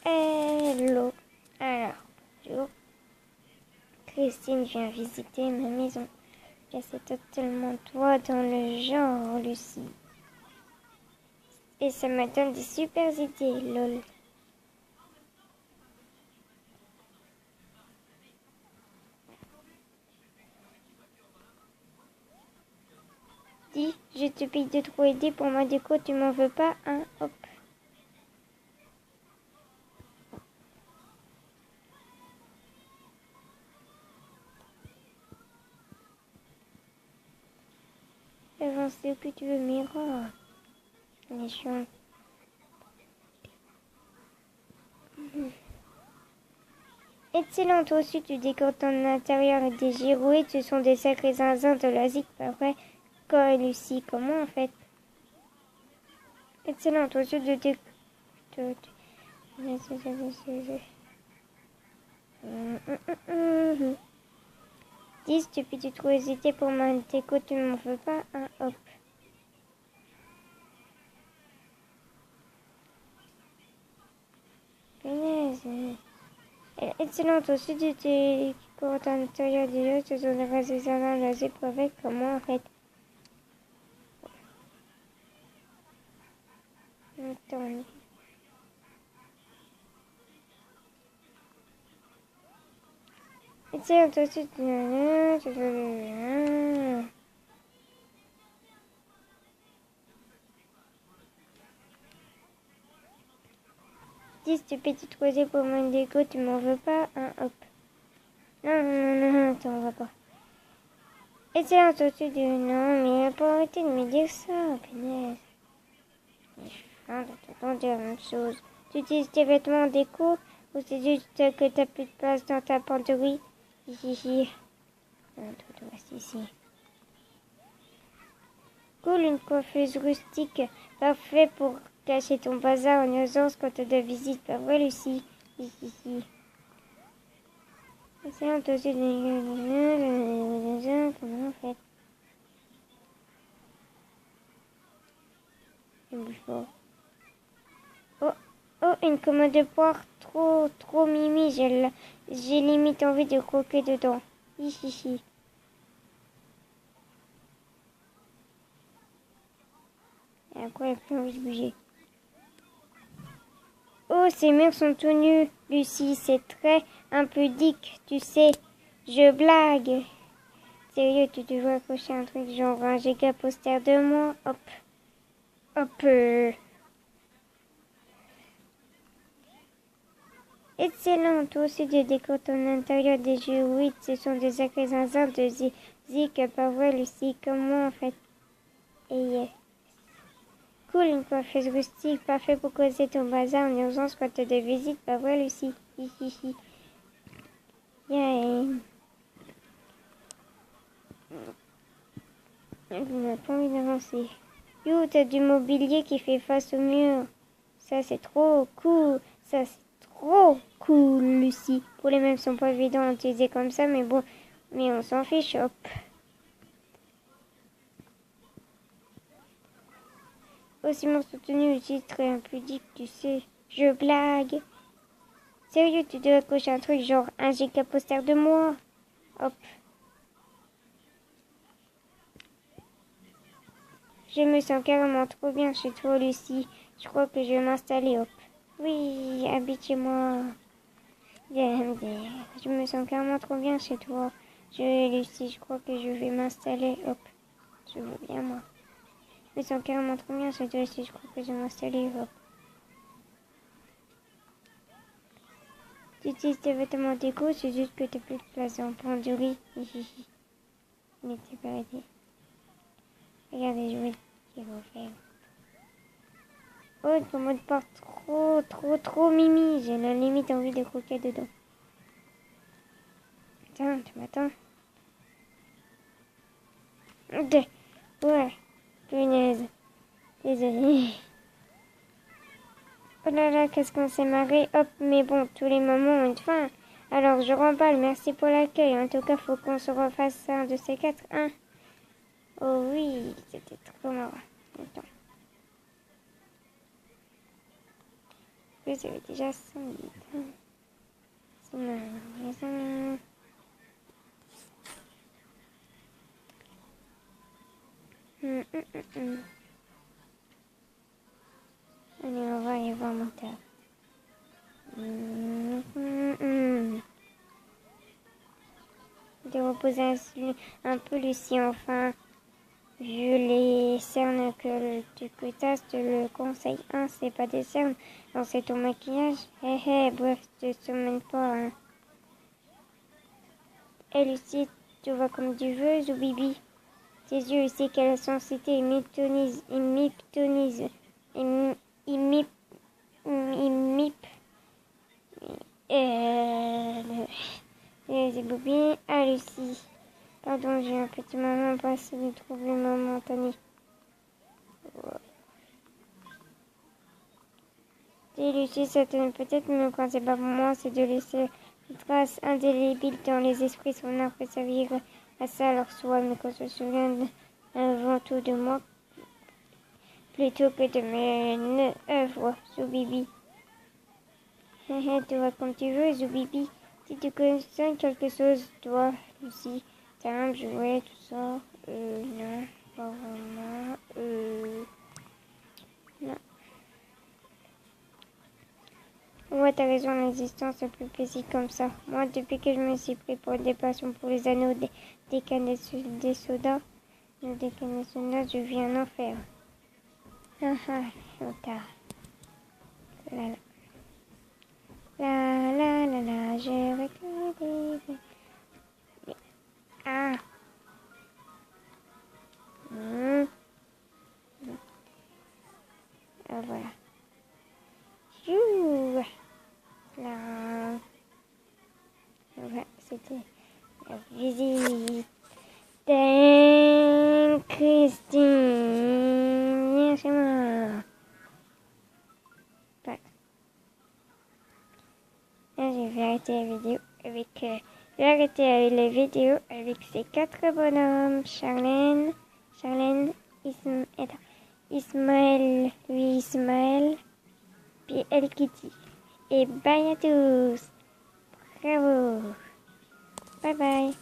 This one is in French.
Hello. Alors, bonjour. Christine vient visiter ma maison. C'est totalement toi dans le genre, Lucie. Et ça me donne des super idées, lol. Dis, je te paye de trop aider pour ma déco, tu m'en veux pas, hein? Hop. Avancer où que tu veux, Mira. Elle est chiante. Excellent, toi aussi tu décores ton intérieur et des girouettes, ce sont des sacrés zinzins de la zik, pas vrai? Quoi, et Lucie, comment en fait? Excellent, toi aussi tu décores... Dis, stupide curiosité pour ma déco, tu m'en veux pas, hein? Hop. Punaise. Excellent, aussi tu décores ton intérieur des autres, ce sont des restes zinzins de la zik, pas vrai? Comment en fait? Attends. Excellent, toi aussi tu... Dis, stupide curiosité pour ma déco, tu m'en veux pas, hein? Hop. Non, attends, on va pas. Excellent, toi aussi tu... Non, mais pas arrêter de me dire ça, punaise. Hein, t'entends dire la même chose. Tu utilises tes vêtements en déco ou c'est juste que t'as plus de place dans ta penderie? Hihihi. Non, tout reste ici. Cool, une coiffeuse rustique. Parfait pour cacher ton bazar en urgence quand t'as de visite. Pas vrai, Lucie? Hihihi. Excellent, toi aussi. Comment on fait? Je bouge pas. Oh, une commode de poire trop mimi, j'ai limite envie de croquer dedans. Hihihi. Et après, elle a plus envie de bouger. Oh, ces murs sont tout nus, Lucie, c'est très impudique, tu sais. Je blague. Sérieux, tu devrais accrocher un truc genre un giga poster de moi. Hop. Excellent, toi aussi tu décores ton intérieur des jeux. Oui, ce sont des sacrés zinzins de zik, pas vrai, Lucie, comment en fait? Et cool, une coiffeuse rustique, parfait pour causer ton bazar en urgence quand t'as des visites, pas vrai, Lucie? Hihihi. Yeah. Je n'ai pas envie d'avancer. Yo, t'as du mobilier qui fait face au mur. Ça, c'est trop cool. Ça, c'est trop cool, Lucie. Pour les meubles sont pas évidents à utiliser comme ça, mais bon, mais on s'en fiche, hop. Aussi mon soutenu aussi très impudique, tu sais. Je blague. Sérieux, tu dois cocher un truc genre un giga poster de moi. Hop. Je me sens carrément trop bien chez toi, Lucie. Je crois que je vais m'installer, hop. Oui, habite chez moi. Je me sens carrément trop bien chez toi. Lucie, je crois que je vais m'installer, hop. Je veux bien, moi. Je me sens carrément trop bien chez toi, Lucie. Je crois que je vais m'installer, hop. Tu utilises tes vêtements déco, c'est juste que t'as plus de place en penderie. Hihihi. Il était pas arrêté. Regardez, je vais le refaire. Oh, une commode part trop mimi. J'ai la limite envie de croquer dedans. Tiens, tu m'attends? Ouais, punaise. Désolée. Oh là là, qu'est-ce qu'on s'est marré. Hop, mais bon, tous les moments ont une fin. Alors, je remballe. Merci pour l'accueil. En tout cas, faut qu'on se refasse un de ces quatre, hein. Oh oui, c'était trop marrant. Attends. Vous avez déjà 5 minutes. C'est ma maison. Allez, on va aller voir mon table. De reposer un peu Lucie, enfin. Vu les cernes que tu cutasses, te le conseille. C'est pas des cernes, non, c'est ton maquillage. Bref, te sommène pas. Hein. Lucie, tu vois comme tu veux, Zoubibi. Tes yeux ici, quelle sensité, ils m'hypnotisent, les bobines. Ah, Lucie. Pardon, j'ai un petit moment passé de trouver momentané. Dis, Lucie, ça te peut-être, mais quand c'est pas pour moi, c'est de laisser une trace indélébile dans les esprits. Son art peut servir à ça, alors soit, mais qu'on se souvienne avant tout de moi, plutôt que de mes œuvres, Zoubibi. Tu vois comme tu veux, Zoubibi. Si tu connais quelque chose, toi, Lucie, t'as un jouet, tout ça. Non, pas vraiment. Non. Ouais, t'as raison, l'existence est plus paisible comme ça. Moi, depuis que je me suis pris pour des passions pour les anneaux des canettes des sodas, je vis un enfer. Trop tard. La la, j'ai regardé. Ah. Ah, voilà. Chou. Là. Ouais, c'était la visite de Christine. Viens chez moi. Ouais. Là, je vais arrêter la vidéo avec... je vais arrêter la vidéo avec ces 4 bonhommes. Charlène, Ismaël, puis El Kitty. Et bye à tous. Bravo. Bye bye.